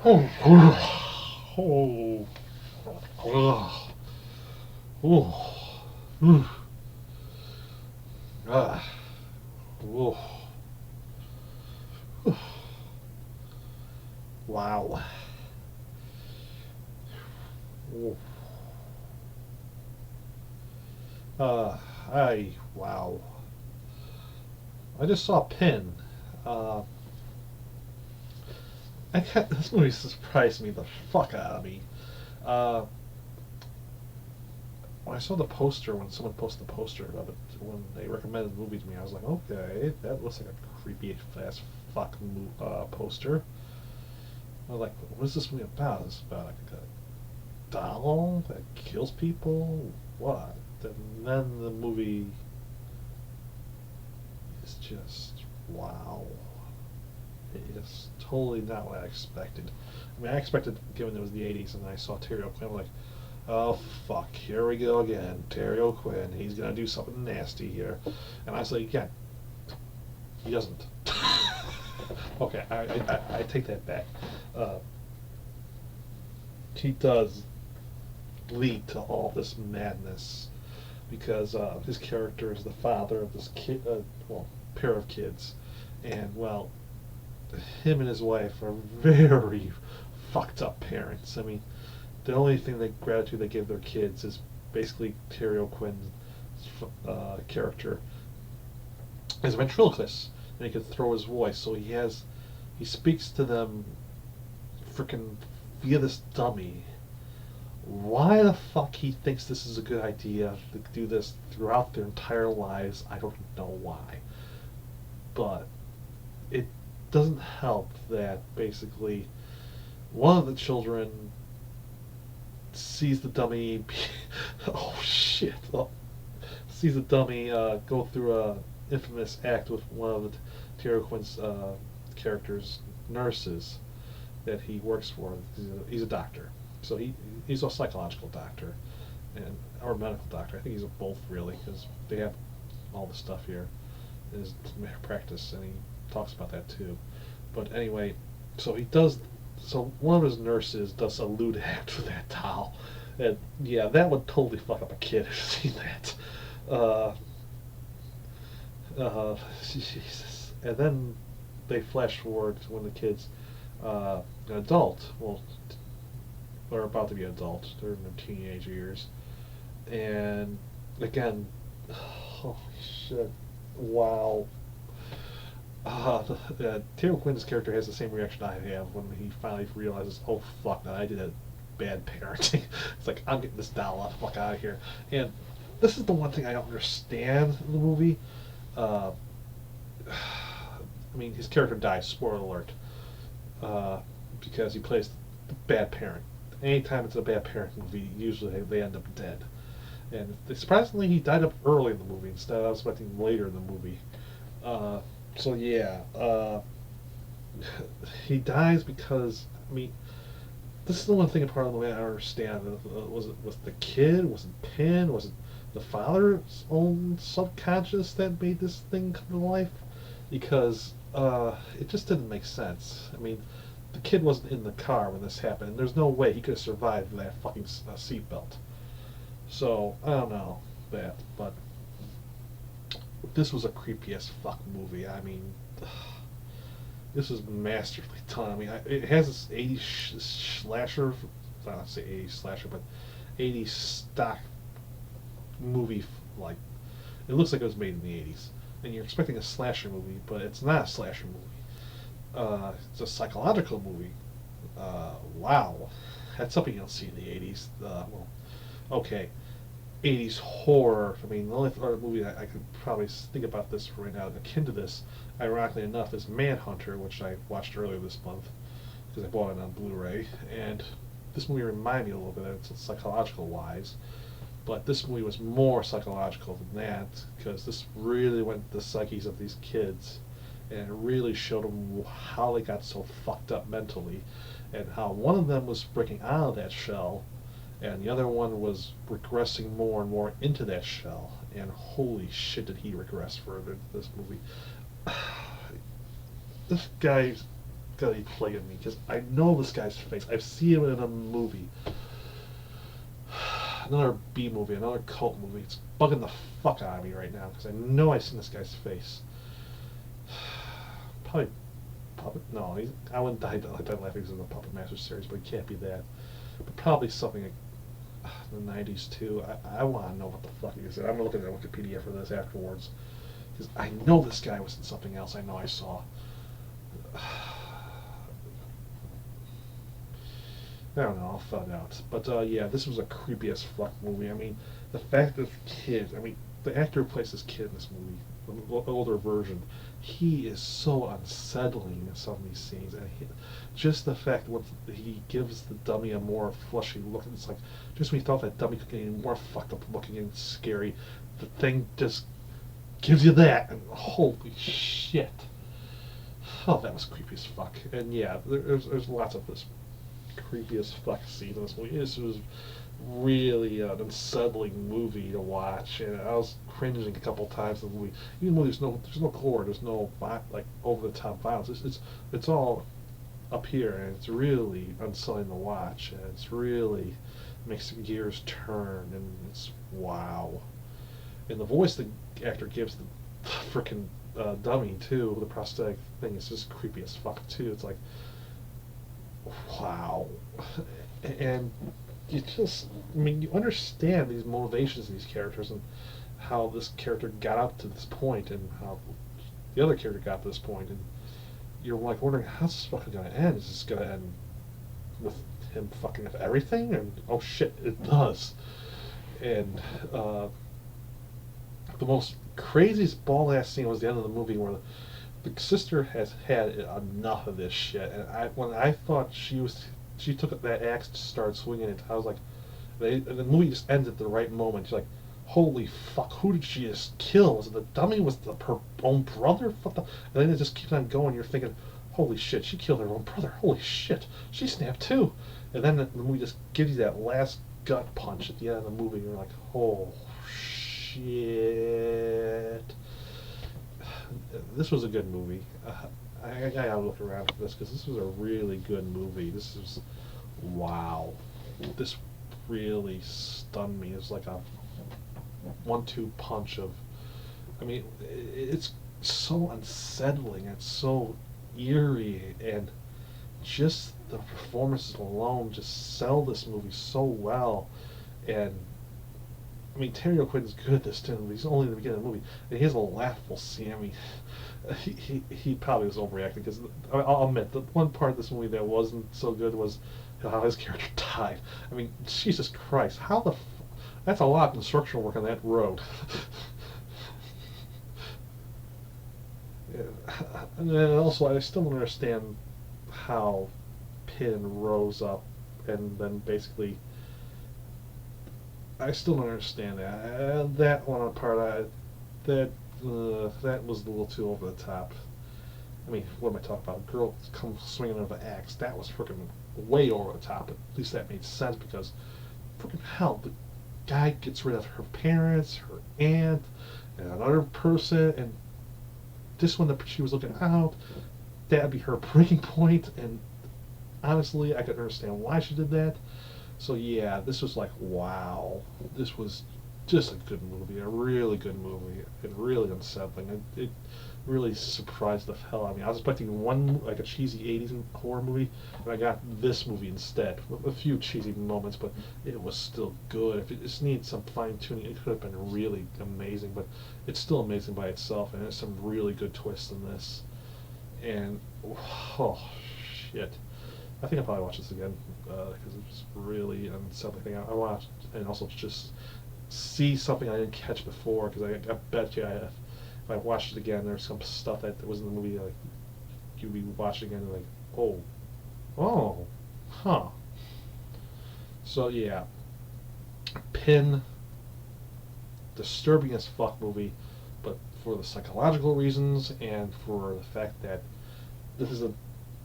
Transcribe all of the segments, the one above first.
Oh, oh, oh, oh, ah, oh, wow. Oh, uh, wow. I just saw Pin. Uh, this movie surprised me the fuck out of me. Uh, when I saw the poster, when someone posted the poster of it, when they recommended the movie to me, I was like, okay, that looks like a creepy ass poster. I was like, what is this movie about? Is this about like a doll that kills people? What? And then the movie is just wow. It is totally not what I expected. I mean, I expected, given it was the '80s, and I saw Terry O'Quinn, I'm like, oh fuck, here we go again. Terry O'Quinn, he's gonna do something nasty here. And I was like, yeah, he doesn't. Okay, I take that back. Uh, he does lead to all this madness because his character is the father of this kid, pair of kids, and well, him and his wife are very fucked up parents. I mean, the only thing they gratitude they give their kids is basically Terry O'Quinn's character is a ventriloquist, and he can throw his voice, so he speaks to them, freaking via this dummy. Why the fuck he thinks this is a good idea to do this throughout their entire lives, I don't know why. But it doesn't help that basically one of the children sees the dummy. Oh shit! Oh, sees the dummy go through a infamous act with one of Terry Quinn's characters' nurses that he works for. He's a doctor, so he's a psychological doctor and or medical doctor. I think he's a both really because they have all the stuff here in his practice, and he talks about that too. But anyway, so he does. So one of his nurses does a lewd act with that towel, and yeah, that would totally fuck up a kid who's seen that. Uh, Jesus. And then they flash forward to when the kid's an adult. Well, they're about to be adults. They're in their teenage years, and again, holy shit! Wow. Terry Quinn's character has the same reaction I have when he finally realizes, oh fuck, that I did a bad parenting. It's like, I'm getting this doll the fuck out of here. And this is the one thing I don't understand in the movie. Uh, I mean, his character dies, spoiler alert, because he plays the bad parent. Anytime it's a bad parent movie, usually they end up dead. And surprisingly, he died up early in the movie instead. I was expecting later in the movie. So yeah, he dies because I mean, this is the one thing part of the way I don't understand. Was the kid? Was it Pin? Was it the father's own subconscious that made this thing come to life? Because it just didn't make sense. I mean, the kid wasn't in the car when this happened, and there's no way he could have survived that fucking seatbelt. So I don't know that, but this was a creepy as fuck movie. I mean, this was masterfully done. I mean, it has this '80s slasher, I don't say '80s slasher, but '80s stock movie. Like, it looks like it was made in the '80s, and you're expecting a slasher movie, but it's not a slasher movie. It's a psychological movie. Wow, that's something you don't see in the '80s. Well, okay, '80s horror. I mean, the only other movie I could probably think about this right now, akin to this, ironically enough, is Manhunter, which I watched earlier this month because I bought it on Blu-ray. And this movie reminded me a little bit of it, psychological wise, but this movie was more psychological than that because this really went to the psyches of these kids, and it really showed them how they got so fucked up mentally, and how one of them was breaking out of that shell and the other one was regressing more and more into that shell. And holy shit, did he regress further into this movie? This guy, gotta be plaguing me because I know this guy's face. I've seen him in a movie, another B movie, another cult movie. It's bugging the fuck out of me right now because I know I've seen this guy's face. Probably Puppet. No, I wouldn't die like that laughing because of the Puppet Master series, but it can't be that. But probably something like the '90s too. I want to know what the fuck he is. I'm looking at Wikipedia for this afterwards because I know this guy was in something else. I know I saw. I don't know. I'll find out. But yeah, this was a creepy as fuck movie. I mean, the fact that the kid. I mean, the actor who plays this kid in this movie, the older version, he is so unsettling in some of these scenes, and just the fact what he gives the dummy a more fleshy look. It's like just when you thought that dummy could get even more fucked up looking and scary, the thing just gives you that, and holy shit. Oh, that was creepy as fuck. And yeah, there's lots of this creepy as fuck scene in this movie. This was really an unsettling movie to watch, and I was cringing a couple times in the movie. Even though there's no gore, there's no like over the top violence. It's all up here, and it's really unsettling to watch, and it's really makes the gears turn, and it's wow. And the voice the actor gives the freaking dummy too, the prosthetic thing is just creepy as fuck too. It's like wow, and you just, I mean, you understand these motivations of these characters and how this character got up to this point and how the other character got to this point, and you're like wondering how's this fucking gonna end? Is this gonna end with him fucking up everything? And oh shit, it does. And the most craziest ball ass scene was the end of the movie where the sister has had enough of this shit, and when I thought she took that axe to start swinging it, I was like, the movie just ends at the right moment. She's like, holy fuck, who did she just kill? Was it the dummy? Was it her own brother? What the? And then it just keeps on going. You're thinking, holy shit, she killed her own brother. Holy shit, she snapped too. And then the movie just gives you that last gut punch at the end of the movie. You're like, oh shit. This was a good movie. I gotta look around for this because this was a really good movie. This is wow. This really stunned me. It's like a 1-2 punch of. I mean, it's so unsettling. It's so eerie, and just the performances alone just sell this movie so well. And I mean, Terry O'Quinn's good at this too. He's only in the beginning of the movie, and he has a laughable scene. I mean, he probably was overreacting because I'll admit the one part of this movie that wasn't so good was how his character died. I mean, Jesus Christ, how the that's a lot of construction work on that road. And then also, I still don't understand how Pin rose up and then basically. I still don't understand that. That one part, that was a little too over the top. I mean, what am I talking about? A girl comes swinging with an axe. That was freaking way over the top. But at least that made sense because, freaking hell, the guy gets rid of her parents, her aunt, and another person, and just when she was looking out, that'd be her breaking point. And honestly, I could understand why she did that. So yeah, this was like wow. This was just a good movie, a really good movie, and really unsettling. It really surprised the hell out of me. I was expecting one like a cheesy '80s horror movie, and I got this movie instead. With a few cheesy moments, but it was still good. If it just needs some fine tuning, it could have been really amazing. But it's still amazing by itself, and there's some really good twists in this. And oh shit. I think I'll probably watch this again because it's really unsettling thing. I watched and also just see something I didn't catch before because I bet you if I watched it again, there's some stuff that was in the movie like you'd be watching again and like oh, huh. So yeah, Pin, disturbing as fuck movie, but for the psychological reasons and for the fact that this is a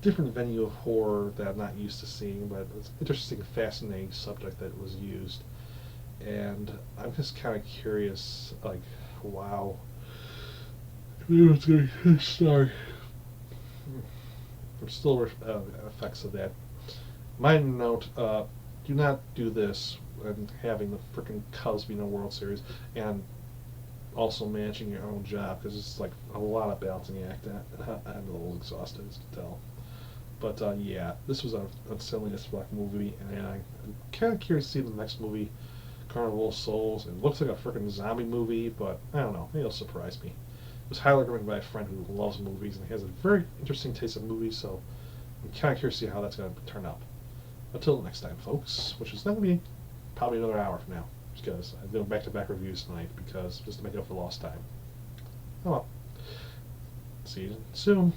different venue of horror that I'm not used to seeing, but it's an interesting, fascinating subject that was used. And I'm just kind of curious, like, wow. Sorry. still effects of that. My note: do not do this and having the freaking Cubs be in a World Series and also managing your own job, because it's like a lot of balancing act. I'm a little exhausted, as to tell. But yeah, this was a unsettling as fuck movie, and I'm kind of curious to see the next movie, Carnival of Souls. It looks like a freaking zombie movie, but I don't know. Maybe it'll surprise me. It was highly recommended by a friend who loves movies and has a very interesting taste in movies, so I'm kind of curious to see how that's going to turn out. Until next time, folks, which is not going to be probably another hour from now, because I'm doing back-to-back reviews tonight, because just to make up for lost time. Oh well. See you soon.